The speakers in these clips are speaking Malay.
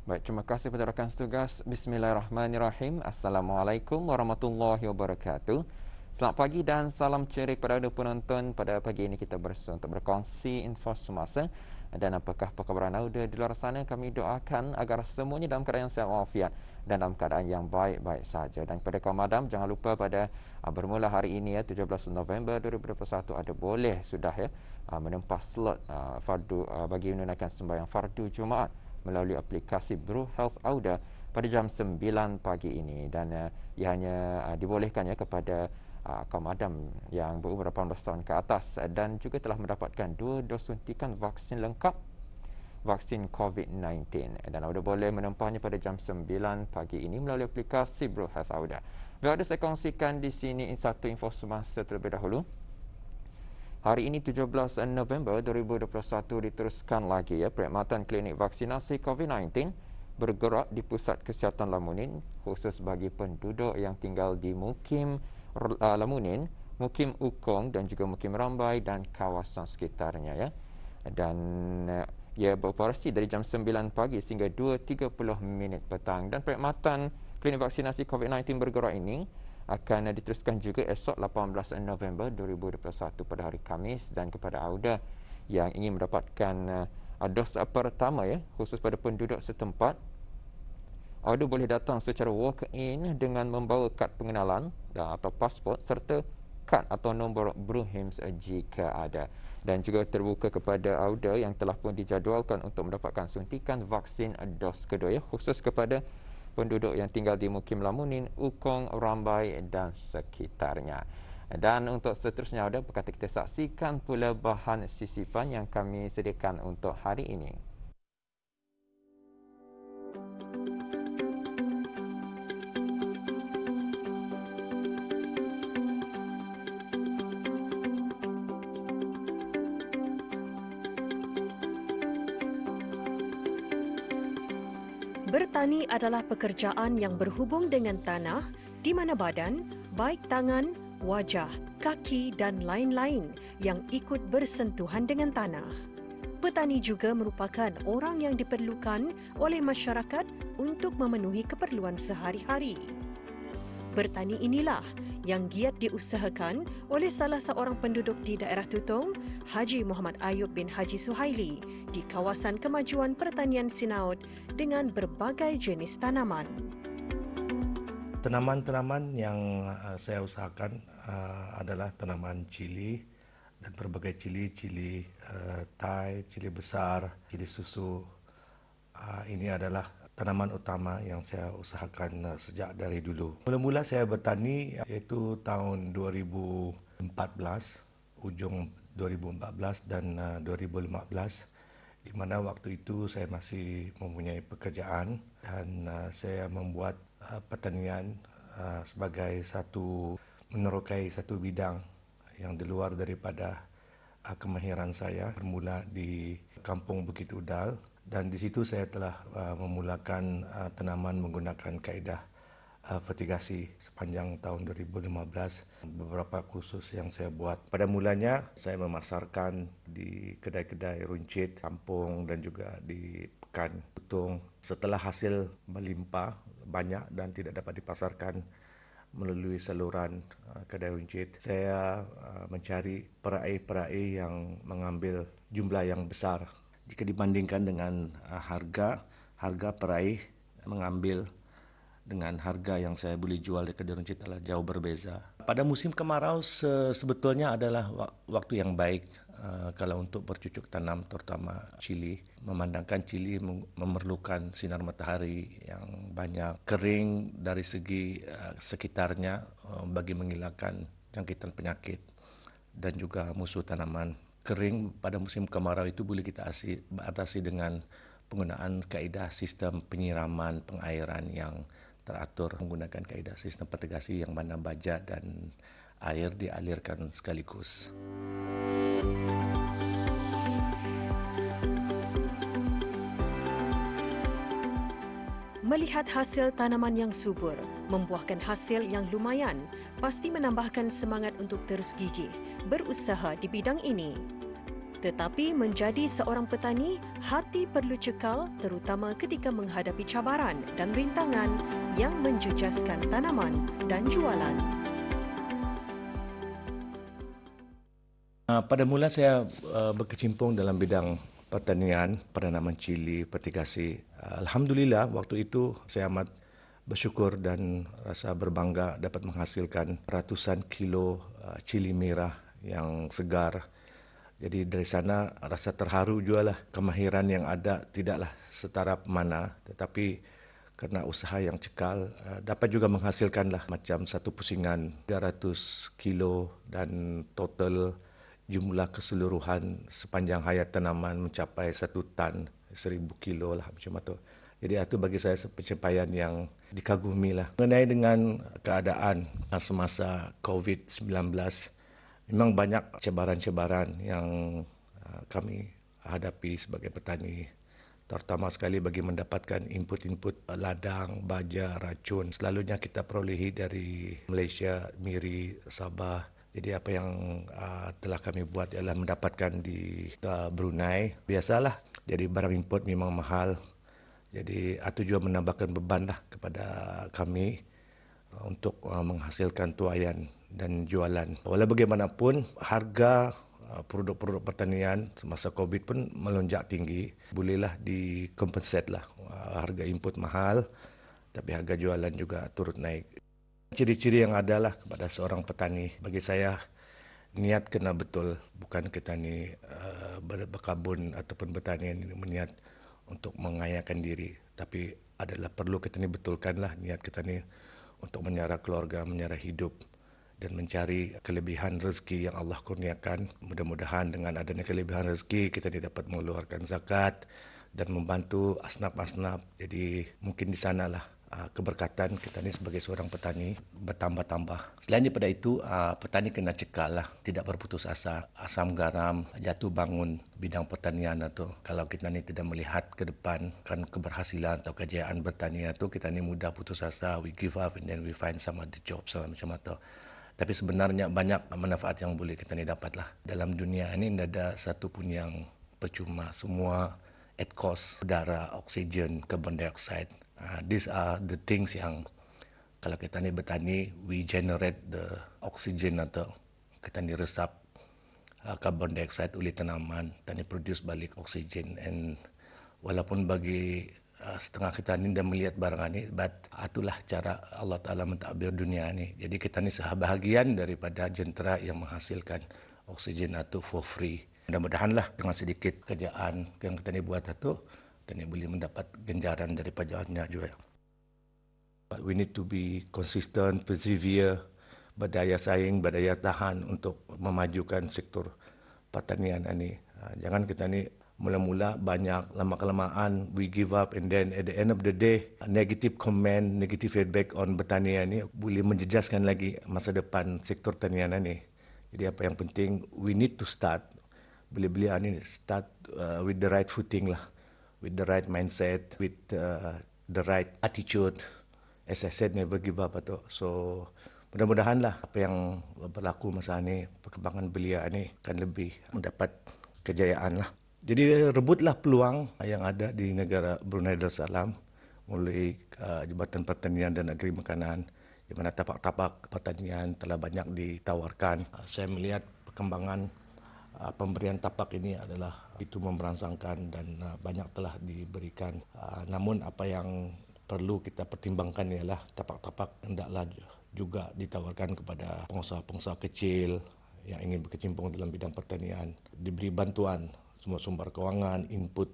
Baik, terima kasih kepada rakan setugas. Bismillahirrahmanirrahim. Assalamualaikum warahmatullahi wabarakatuh. Selamat pagi dan salam ceria kepada penonton. Pada pagi ini kita bersua untuk berkongsi info semasa. Dan apakah perkabaran anda di luar sana, kami doakan agar semuanya dalam keadaan yang sehat walafiat dan dalam keadaan yang baik-baik saja. Dan kepada kaum madam, jangan lupa pada bermula hari ini 17 November 2021 ada boleh sudah menempah slot fardu bagi menunaikan sembahyang fardu Jumaat melalui aplikasi Bru Health Auda pada jam 9 pagi ini, dan ia hanya dibolehkan kepada kaum adam yang berumur 18 tahun ke atas dan juga telah mendapatkan 2 dos suntikan vaksin lengkap vaksin COVID-19, dan anda boleh menempahnya pada jam 9 pagi ini melalui aplikasi Bru Health Auda. Baik, saya kongsikan di sini satu info semasa terlebih dahulu. Hari ini 17 November 2021 diteruskan lagi perkhidmatan klinik vaksinasi COVID-19 bergerak di Pusat Kesihatan Lamunin khusus bagi penduduk yang tinggal di Mukim Lamunin, Mukim Ukong dan juga Mukim Rambai dan kawasan sekitarnya Dan ia beroperasi dari jam 9 pagi sehingga 2.30 petang, dan perkhidmatan klinik vaksinasi COVID-19 bergerak ini akan diteruskan juga esok 18 November 2021 pada hari Khamis, dan kepada Auda yang ingin mendapatkan dos pertama khusus pada penduduk setempat, Auda boleh datang secara walk-in dengan membawa kad pengenalan atau pasport serta kad atau nombor BRUHIMS jika ada, dan juga terbuka kepada Auda yang telah pun dijadualkan untuk mendapatkan suntikan vaksin dos kedua khusus kepada penduduk yang tinggal di Mukim Lamunin, Ukong, Rambai dan sekitarnya. Dan untuk seterusnya berkata kita saksikan pula bahan sisipan yang kami sediakan untuk hari ini. Bertani adalah pekerjaan yang berhubung dengan tanah di mana badan, baik tangan, wajah, kaki dan lain-lain yang ikut bersentuhan dengan tanah. Petani juga merupakan orang yang diperlukan oleh masyarakat untuk memenuhi keperluan sehari-hari. Bertani inilah yang giat diusahakan oleh salah seorang penduduk di daerah Tutong, Haji Muhammad Ayub bin Haji Suhaili, di kawasan kemajuan pertanian Sinaut dengan berbagai jenis tanaman. Tanaman-tanaman yang saya usahakan adalah tanaman cili dan berbagai cili Thai, cili besar, cili susu. Ini adalah tanaman utama yang saya usahakan sejak dari dulu. Mula-mula saya bertani iaitu tahun 2014, ujung 2014 dan 2015, di mana waktu itu saya masih mempunyai pekerjaan dan saya membuat pertanian sebagai menerokai satu bidang yang di luar daripada kemahiran saya. Bermula di Kampung Bukit Udal, dan di situ saya telah memulakan tanaman menggunakan kaedah fertigasi sepanjang tahun 2015. Beberapa kursus yang saya buat. Pada mulanya saya memasarkan di kedai-kedai runcit kampung dan juga di Pekan Tutong. Setelah hasil melimpah banyak dan tidak dapat dipasarkan melalui saluran kedai runcit, saya mencari peraih-peraih yang mengambil jumlah yang besar. Jika dibandingkan dengan harga peraih mengambil dengan harga yang saya boleh jual di kedai runcit adalah jauh berbeza. Pada musim kemarau sebetulnya adalah waktu yang baik kalau untuk bercucuk tanam, terutama cili. Memandangkan cili memerlukan sinar matahari yang banyak, kering dari segi sekitarnya bagi menghilangkan jangkitan penyakit dan juga musuh tanaman. Kering pada musim kemarau itu boleh kita atasi dengan penggunaan kaedah sistem penyiraman pengairan yang teratur, menggunakan kaedah sistem fertigasi yang mana baja dan air dialirkan sekaligus. Melihat hasil tanaman yang subur, membuahkan hasil yang lumayan, pasti menambahkan semangat untuk terus gigih berusaha di bidang ini. Tetapi menjadi seorang petani, hati perlu cekal terutama ketika menghadapi cabaran dan rintangan yang menjejaskan tanaman dan jualan. Pada mula saya berkecimpung dalam bidang pertanian, penanaman cili, peti kasih. Alhamdulillah waktu itu saya amat bersyukur dan rasa berbangga dapat menghasilkan ratusan kilo cili merah yang segar. Jadi dari sana rasa terharu juga lah. Kemahiran yang ada tidaklah setara mana, tetapi kerana usaha yang cekal dapat juga menghasilkanlah macam satu pusingan 300 kilo dan total jumlah keseluruhan sepanjang hayat tanaman mencapai 1 tan, 1000 kilo lah macam itu. Jadi itu bagi saya pencapaian yang dikagumi lah. Mengenai dengan keadaan semasa COVID-19, memang banyak cabaran-cabaran yang kami hadapi sebagai petani. Terutama sekali bagi mendapatkan input-input ladang, baja, racun. Selalunya kita perolehi dari Malaysia, Miri, Sabah. Jadi apa yang telah kami buat ialah mendapatkan di Brunei. Biasalah, jadi barang import memang mahal. Jadi itu juga menambahkan beban lah kepada kami untuk menghasilkan tuaian dan jualan. Walau bagaimanapun, harga produk-produk pertanian semasa COVID pun melonjak tinggi. Bolehlah dikompensate lah. Harga input mahal, tapi harga jualan juga turut naik. Ciri-ciri yang ada lah kepada seorang petani, bagi saya niat kena betul. Bukan kita ni berkebun ataupun bertani ini berniat untuk mengayakan diri, tapi adalah perlu kita ni betulkanlah niat kita ni untuk menyara keluarga, menyara hidup dan mencari kelebihan rezeki yang Allah kurniakan. Mudah-mudahan dengan adanya kelebihan rezeki kita ni dapat mengeluarkan zakat dan membantu asnaf-asnaf. Jadi mungkin di sanalah keberkatan kita ni sebagai seorang petani bertambah-tambah. Selain daripada itu, petani kena cekal lah, tidak berputus asa, asam garam, jatuh bangun bidang pertanian itu. Kalau kita ni tidak melihat ke depan kan keberhasilan atau kejayaan bertanian itu, kita ni mudah putus asa, we give up and then we find some other jobs macam itu. Tapi sebenarnya banyak manfaat yang boleh kita ni dapat lah. Dalam dunia ini tidak ada satu pun yang percuma, semua at cost, udara, oksigen, carbon dioxide. These are the things yang kalau kita ni bertani, we generate the oxygen atau kita ni resap carbon dioxide oleh tanaman dan ni produce balik oksigen. And walaupun bagi setengah kita ni dah melihat barang ni, but itulah cara Allah Ta'ala mentadbir dunia ni. Jadi kita ni sebahagian daripada jentera yang menghasilkan oksigen itu for free. Mudah-mudahanlah dengan sedikit kerjaan yang kita ni buat itu, kita ni boleh mendapat ganjaran dari pajaknya juga. We need to be consistent, persevere, berdaya saing, berdaya tahan untuk memajukan sektor pertanian ini. Jangan kita ni mula-mula banyak, lama-kelamaan we give up and then at the end of the day, negative comment, negative feedback on pertanian ini boleh menjejaskan lagi masa depan sektor pertanian ini. Jadi apa yang penting, we need to start. Boleh-boleh ini start with the right footing lah. With the right mindset, with the right attitude. As I said, never give up itu. So, mudah-mudahanlah apa yang berlaku masa ini, perkembangan belia ini akan lebih mendapat kejayaan lah. Jadi, rebutlah peluang yang ada di negara Brunei Darussalam melalui Jabatan Pertanian dan Agri Makanan, di mana tapak-tapak pertanian telah banyak ditawarkan. Saya melihat perkembangan pemberian tapak ini adalah itu memberangsangkan dan banyak telah diberikan. Namun apa yang perlu kita pertimbangkan ialah tapak-tapak hendaklah juga ditawarkan kepada pengusaha-pengusaha kecil yang ingin berkecimpung dalam bidang pertanian. Diberi bantuan semua sumber kewangan, input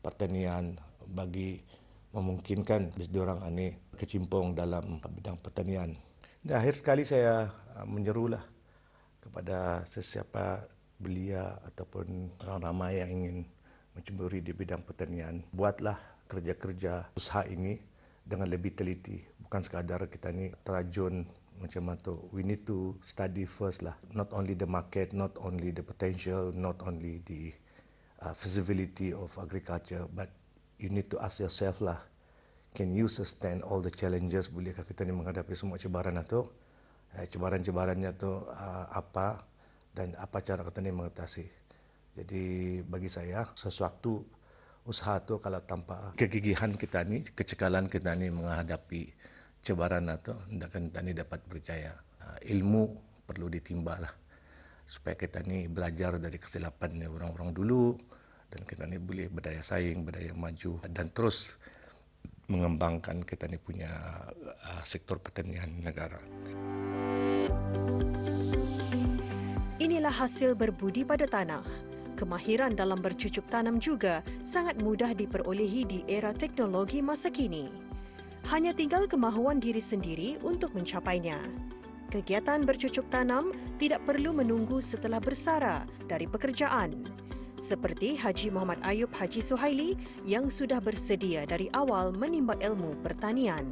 pertanian bagi memungkinkan diorang ini berkecimpung dalam bidang pertanian. Dan akhir sekali saya menyerulah kepada sesiapa belia ataupun orang ramai yang ingin menceburi di bidang pertanian, buatlah kerja-kerja usaha ini dengan lebih teliti. Bukan sekadar kita ni terajun macam itu. We need to study first lah. Not only the market, not only the potential, not only the feasibility of agriculture, but you need to ask yourself lah, can you sustain all the challenges? Bolehkah kita ni menghadapi semua cabaran itu? Cabaran-cabarannya tu apa? Dan apa cara kita ni mengatasi. Jadi bagi saya sesuatu usaha tu kalau tanpa kegigihan kita ni, kecekalan kita ni menghadapi cabaran atau takkan kita ni dapat berjaya. Ilmu perlu ditimba lah supaya kita ni belajar dari kesilapan orang-orang dulu dan kita ni boleh berdaya saing, berdaya maju dan terus mengembangkan kita ni punya sektor pertanian negara. Inilah hasil berbudi pada tanah. Kemahiran dalam bercucuk tanam juga sangat mudah diperolehi di era teknologi masa kini. Hanya tinggal kemahuan diri sendiri untuk mencapainya. Kegiatan bercucuk tanam tidak perlu menunggu setelah bersara dari pekerjaan. Seperti Haji Muhammad Ayub Haji Suhaili yang sudah bersedia dari awal menimba ilmu pertanian.